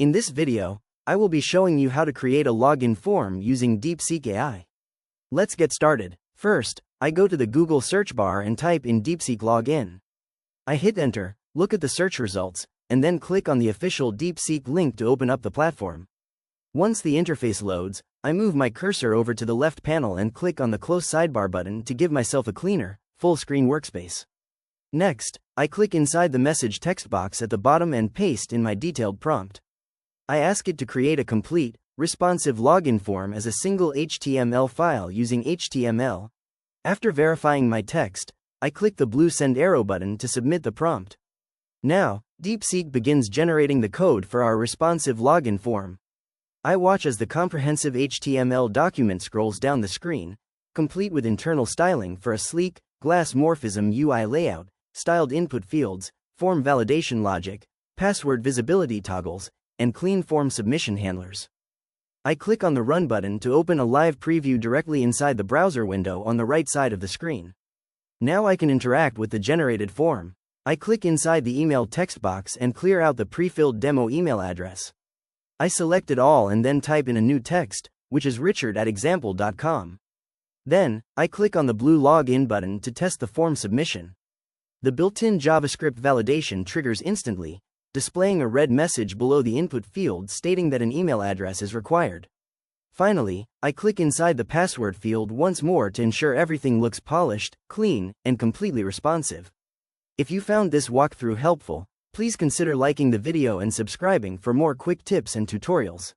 In this video, I will be showing you how to create a login form using Deepseek AI. Let's get started. First, I go to the Google search bar and type in Deepseek login. I hit enter, look at the search results, and then click on the official Deepseek link to open up the platform. Once the interface loads, I move my cursor over to the left panel and click on the close sidebar button to give myself a cleaner, full-screen workspace. Next, I click inside the message text box at the bottom and paste in my detailed prompt. I ask it to create a complete, responsive login form as a single HTML file using HTML. After verifying my text, I click the blue send arrow button to submit the prompt. Now, Deepseek begins generating the code for our responsive login form. I watch as the comprehensive HTML document scrolls down the screen, complete with internal styling for a sleek, glass morphism UI layout, styled input fields, form validation logic, password visibility toggles, and clean form submission handlers. I click on the Run button to open a live preview directly inside the browser window on the right side of the screen. Now I can interact with the generated form. I click inside the email text box and clear out the pre-filled demo email address. I select it all and then type in a new text, which is richard@example.com. Then, I click on the blue login button to test the form submission. The built-in JavaScript validation triggers instantly, displaying a red message below the input field stating that an email address is required. Finally, I click inside the password field once more to ensure everything looks polished, clean, and completely responsive. If you found this walkthrough helpful, please consider liking the video and subscribing for more quick tips and tutorials.